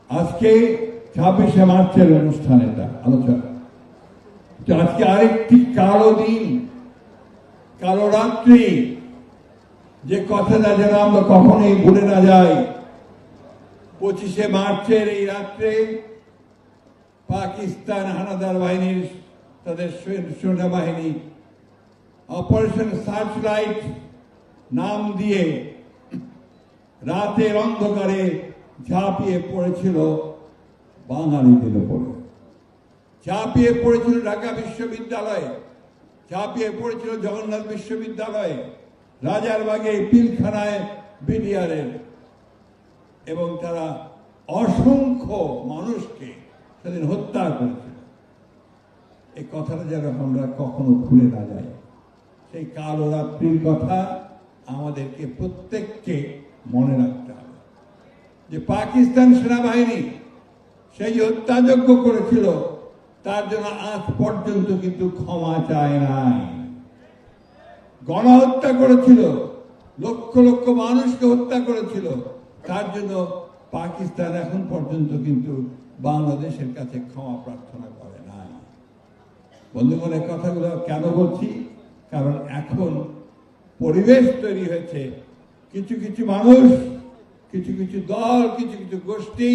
আজকে 26শে মার্চের অনুষ্ঠান, এটা আলোচনা। আজকে আরেকটি কালো দিন, কালো রাত্রি, যে কথাটা যেন আমরা কখনোই ভুলে না যাই। 25শে মার্চের এই রাত্রে পাকিস্তান হানাদার বাহিনীর, তাদের সেনাবাহিনী অপারেশন সার্চলাইট নাম দিয়ে রাতের অন্ধকারে ঝাঁপিয়ে পড়েছিল বাঙালিদের উপরে, ঝাঁপিয়ে পড়েছিল ঢাকা বিশ্ববিদ্যালয়ে, ঝাঁপিয়ে পড়েছিল জগন্নাথ বিশ্ববিদ্যালয়ে, রাজারবাগে, পিলখানায় বিডিআরের, এবং তারা অসংখ্য মানুষকে সেদিন হত্যা করেছিল। এই কথাটা যেন আমরা কখনো ভুলে না যাই। সেই কালো রাত্রির কথা আমাদেরকে প্রত্যেককে মনে রাখতে হবে, যে পাকিস্তান সেনাবাহিনী সেই হত্যাযজ্ঞ করেছিল, তার জন্য আজ পর্যন্ত কিন্তু ক্ষমা চায় নাই। গণহত্যা করেছিল, লক্ষ লক্ষ মানুষকে হত্যা করেছিল, তার জন্য পাকিস্তান এখন পর্যন্ত কিন্তু বাংলাদেশের কাছে ক্ষমা প্রার্থনা করে না। বন্ধুগণ, এই কথাগুলো কেন বলছি? কারণ এখন পরিবেশ তৈরি হয়েছে, কিছু কিছু মানুষ, কিছু কিছু দল, কিছু কিছু গোষ্ঠী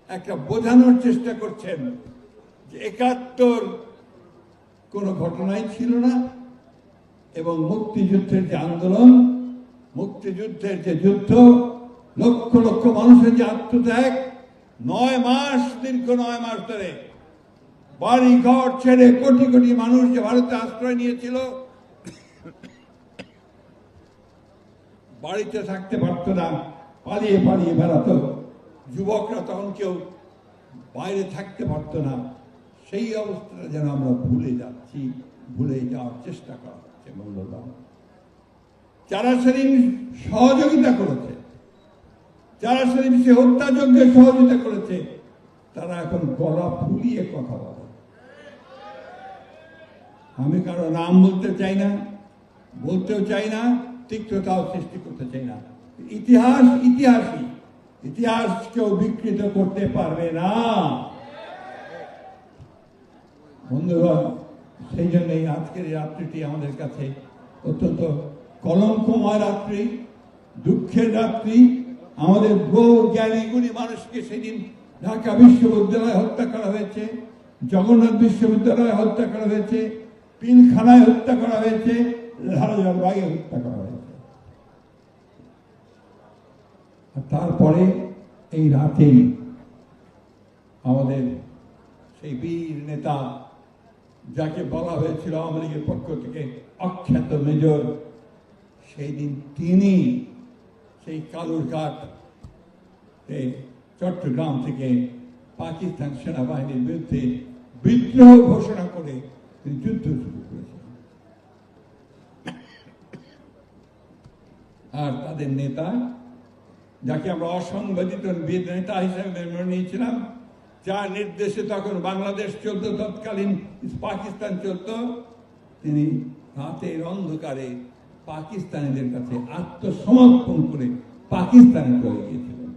একটা বোঝানোর চেষ্টা করছেন যে 71 কোনো ঘটনাই ছিল না, এবং মুক্তিযুদ্ধের যে আন্দোলন, মুক্তিযুদ্ধের যে যুদ্ধ, লক্ষ লক্ষ মানুষের যে আত্মত্যাগ, 9 মাস, দীর্ঘ 9 মাস ধরে বাড়ি ঘর ছেড়ে কোটি কোটি মানুষ যে ভারতে আশ্রয় নিয়েছিল, বাড়িতে থাকতে পারত না, পালিয়ে পালিয়ে বেড়াতো, যুবকরা তখন কেউ বাইরে থাকতে পারত না। সেই অবস্থাটা যেন আমরা ভুলে যাচ্ছি, ভুলে যাওয়ার চেষ্টা করা হচ্ছে। মূল্যবান যারা সেদিন সহযোগিতা করেছে, যারা সেদিন সে হত্যাযজ্ঞে সহযোগিতা করেছে, তারা এখন গলা ফুলিয়ে কথা বলে। আমি কারো নাম বলতে চাই না, বলতেও চাই না, তিক্ততাও সৃষ্টি করতে চাই না। ইতিহাস ইতিহাসই, ইতিহাস কেউ বিকৃত করতে পারবে না। বন্ধুগণ, সেই জন্যই আজকের এই রাত্রিটি আমাদের কাছে অত্যন্ত কলঙ্কময় রাত্রি, দুঃখের রাত্রি। আমাদের বহু জ্ঞানী গুণী মানুষকে সেদিন ঢাকা বিশ্ববিদ্যালয়ে হত্যা করা হয়েছে, জগন্নাথ বিশ্ববিদ্যালয়ে হত্যা করা হয়েছে, পিলখানায় হত্যা করা হয়েছে, রাজারবাগে হত্যা করা হয়েছে। আর তারপরে এই রাতেই আমাদের সেই বীর নেতা, যাকে বলা হয়েছিল আওয়ামী লীগের পক্ষ থেকে অখ্যাত মেজর, সেই দিন তিনি সেই কালুরঘাট চট্টগ্রাম থেকে পাকিস্তান সেনাবাহিনীর বিরুদ্ধে বিদ্রোহ ঘোষণা করে তিনি যুদ্ধ শুরু করেছেন। আর তাদের নেতা, যাকে আমরা অসংবাদিত নেতা হিসেবে মেনে নিয়েছিলাম, যার নির্দেশে তখন বাংলাদেশ চলত, তৎকালীন পাকিস্তান চলত, তিনি রাতের অন্ধকারে পাকিস্তানিদের কাছে আত্মসমর্পণ করে পাকিস্তানে চলে গিয়েছিলেন।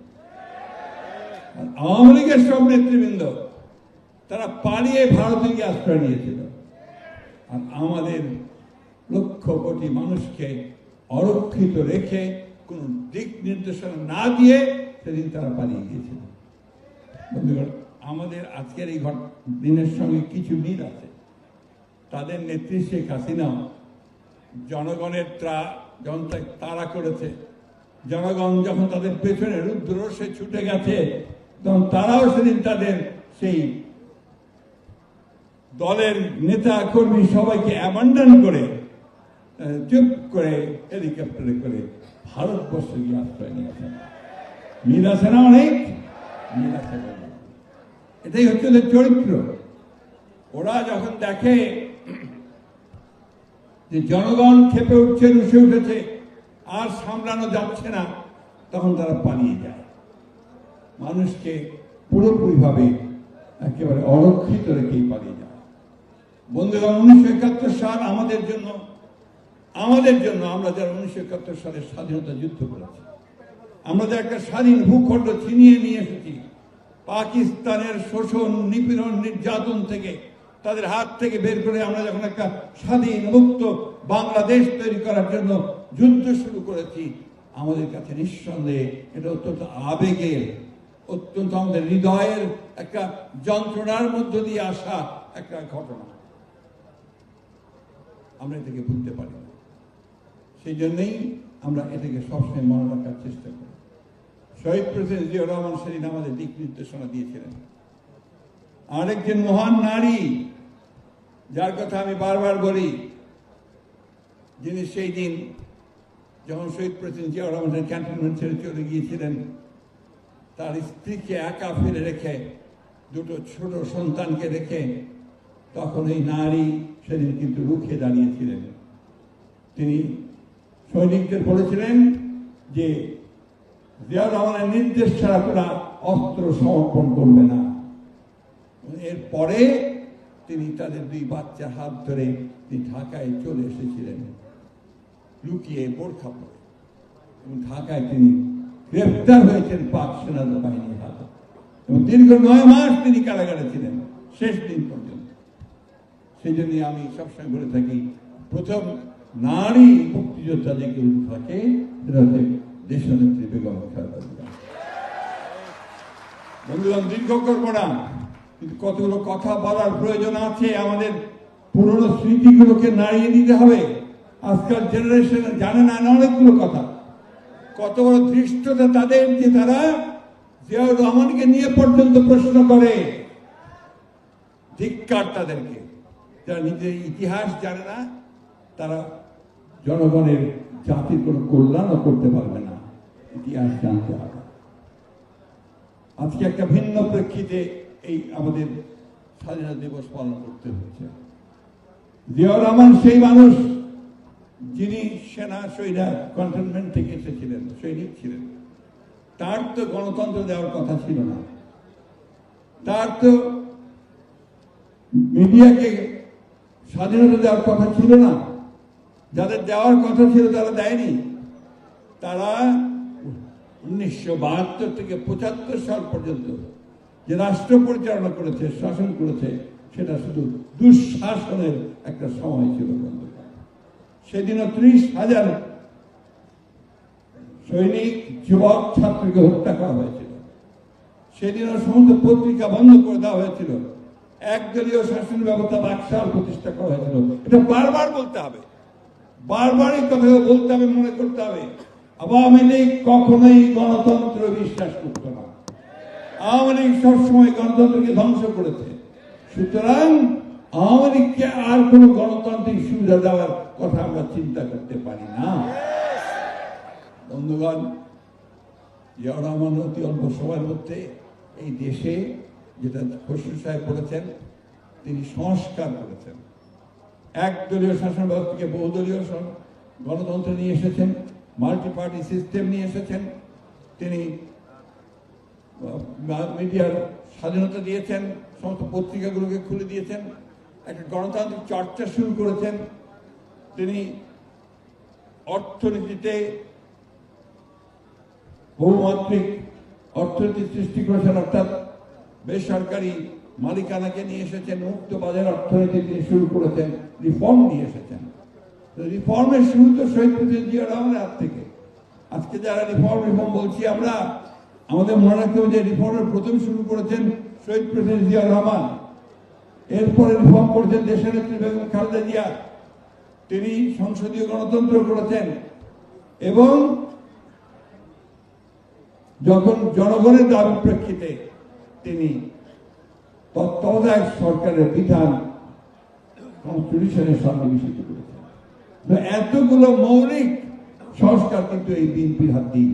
আর আওয়ামী লীগের সব নেতৃবৃন্দ তারা পালিয়ে ভারতে গিয়ে আশ্রয় নিয়েছিল। আর আমাদের লক্ষ কোটি মানুষকে অরক্ষিত রেখে কোন দিক নির্দেশনা না দিয়ে সেদিন তারা পালিয়ে গিয়েছিল। বন্ধুগণ, আমাদের আজকের এই দিনের সঙ্গে কিছু মিল আছে। তাদের নেত্রী শেখ হাসিনা জনগণের তাড়া করেছে, জনগণ যখন তাদের পেছনে রুদ্ররোষে ছুটে গেছে, তখন তারাও সেদিন তাদের সেই দলের নেতা কর্মী সবাইকে অ্যাবান্ডন করে চুপ করে হেলিকপ্টারে করে ভারতবর্ষে গিয়ে আশ্রয় নিয়েছে। মিল আছে না? অনেক মিল আছে। এটাই হচ্ছে ওদের চরিত্র। ওরা যখন দেখে যে জনগণ ক্ষেপে উঠছে, রুষে উঠেছে, আর সামলানো যাচ্ছে না, তখন তারা পালিয়ে যায়, মানুষকে পুরোপুরিভাবে একেবারে অরক্ষিত রেখেই পালিয়ে যায়। বন্ধুগণ, 1971 সাল আমাদের জন্য আমরা যারা 1971 সালের স্বাধীনতা যুদ্ধ করেছি, আমরা যে একটা স্বাধীন ভূখণ্ড ছিনিয়ে নিয়ে এসেছি, পাকিস্তানের শোষণ, নিপীড়ন, নির্যাতন থেকে, তাদের হাত থেকে বের করে আমরা যখন একটা স্বাধীন মুক্ত বাংলাদেশ তৈরি করার জন্য যুদ্ধ শুরু করেছি, আমাদের কাছে নিঃসন্দেহে এটা অত্যন্ত আবেগের, অত্যন্ত আমাদের হৃদয়ের একটা যন্ত্রণার মধ্য দিয়ে আসা একটা ঘটনা। আমরা এটাকে ভুলতে পারি না। সেই জন্যই আমরা এটাকে সবসময় মনে রাখার চেষ্টা করি। শহীদ প্রেসিডেন্ট জিয়াউর রহমান সেদিন আমাদের দিক নির্দেশনা দিয়েছিলেন। আরেকজন মহান নারী, যার কথা আমি বারবার বলি, যিনি সেই দিন যখন শহীদ প্রেসিডেন্ট জিয়াউর রহমানের ক্যান্টনমেন্ট ছেড়ে চলে গিয়েছিলেন, তার স্ত্রীকে একা ফেলে রেখে, দুটো ছোট সন্তানকে রেখে, তখন এই নারী সেদিন কিন্তু রুখে দাঁড়িয়েছিলেন। তিনি সৈনিকদের বলেছিলেন যে জিয়াউর রহমানের নির্দেশ ছাড়া তারা অস্ত্র সমর্পণ করবে না। এরপরে তিনি তাদের দুই বাচ্চার হাত ধরে তিনি ঢাকায় চলে এসেছিলেন, লুকিয়ে বোরখা পরে, এবং ঢাকায় তিনি গ্রেফতার হয়েছেন পাক সেনা বাহিনীর হাতে, এবং দীর্ঘ 9 মাস তিনি কারাগারে ছিলেন শেষ দিন পর্যন্ত। সেই জন্য আমি সবসময় বলে থাকি, প্রথম নারী মুক্তিযোদ্ধা যে কেউ থাকে সেটা হচ্ছে দেশনেত্রী বেগম খালেদা জিয়া। বন্ধুগণ, দীর্ঘ করবো না, কিন্তু কতগুলো কথা বলার প্রয়োজন আছে। আমাদের পুরনো স্মৃতিগুলোকে নাড়িয়ে দিতে হবে। আজকাল জেনারেশন জানে না অনেকগুলো কথা। কত বড় ধৃষ্টতা তাদের যে তারা জিয়াউর রহমানকে নিয়ে পর্যন্ত প্রশ্ন করে। ধিক্কার তাদেরকে, যারা নিজের ইতিহাস জানে না, তারা জনগণের জাতির কোনো কল্যাণও করতে পারবে না। ইতিহাস জানতে হবে। আজকে একটা ভিন্ন প্রেক্ষিতে এই আমাদের স্বাধীনতা দিবস পালন করতে হচ্ছে। জিয়াউর রহমান সেই মানুষ যিনি সেনা ক্যান্টনমেন্ট থেকে এসেছিলেন, সৈনিক ছিলেন। তার তো গণতন্ত্র দেওয়ার কথা ছিল না, তার তো মিডিয়াকে স্বাধীনতা দেওয়ার কথা ছিল না। যাদের দেওয়ার কথা ছিল তারা দেয়নি। তারা 1972 থেকে 75 সাল পর্যন্ত যে রাষ্ট্র পরিচালনা করেছে, শাসন করেছে, সেটা শুধু দুঃশাসনের একটা সময় ছিল। সেদিনও 30,000 সৈনিক, যুবক, ছাত্রকে হত্যা করা হয়েছিল। সেদিনও সমস্ত পত্রিকা বন্ধ করে দেওয়া হয়েছিল। একদলীয় শাসন ব্যবস্থা বাকশাল প্রতিষ্ঠা করা হয়েছিল। এটা বারবার বলতে হবে, বারবারই কথা বলতে হবে, মনে করতে হবে। আওয়ামী লীগ কখনোই গণতন্ত্র বিশ্বাস করত না। আওয়ামী লীগ সবসময় গণতন্ত্রকে ধ্বংস করেছে। সুতরাং আওয়ামী লীগকে আর কোন গণতান্ত্রিক সুবিধা দেওয়ার কথা আমরা চিন্তা করতে পারি না। বন্ধুগণ, জিয়াউর রহমান অতি অল্প সময়ের মধ্যে এই দেশে, যেটা খসরু সাহেব বলেছেন, তিনি সংস্কার করেছেন। একদলীয় শাসন ব্যবস্থাকে বহুদলীয় গণতন্ত্র নিয়ে এসেছেন, মাল্টি পার্টি সিস্টেম নিয়ে এসেছেন। তিনি মিডিয়ার স্বাধীনতা দিয়েছেন, সমস্ত পত্রিকাগুলোকে খুলে দিয়েছেন, একটা গণতান্ত্রিক চর্চা শুরু করেছেন। তিনি অর্থনীতিতে বহুমাত্রিক অর্থনীতি সৃষ্টি করেছেন, অর্থাৎ বেসরকারি মালিকানাকে নিয়ে এসেছেন, মুক্ত বাজার অর্থনীতি তিনি শুরু করেছেন, রিফর্ম নিয়ে এসেছেন। রিফর্মের শুরু তো শহীদ প্রেসিডেন্ট জিয়াউর রহমানের হাত থেকে। আজকে যারা রিফর্ম বলছি আমরা, আমাদের মনে রাখতে হবে যে রিফর্মের প্রথম শুরু করেছেন শহীদ প্রেসিডেন্ট জিয়াউর রহমান। এরপরে রিফর্ম করেছেন দেশনেত্রী বেগম খালেদা জিয়া। তিনি সংসদীয় গণতন্ত্র করেছেন, এবং যখন জনগণের দাবির প্রেক্ষিতে তিনি তত্ত্বাবধায়ক সরকারের বিধান কনস্টিটিউশনের সন্নিবেশিত করেছেন। এতগুলো মৌলিক সংস্কার কিন্তু এই বিএনপির হাত দিয়ে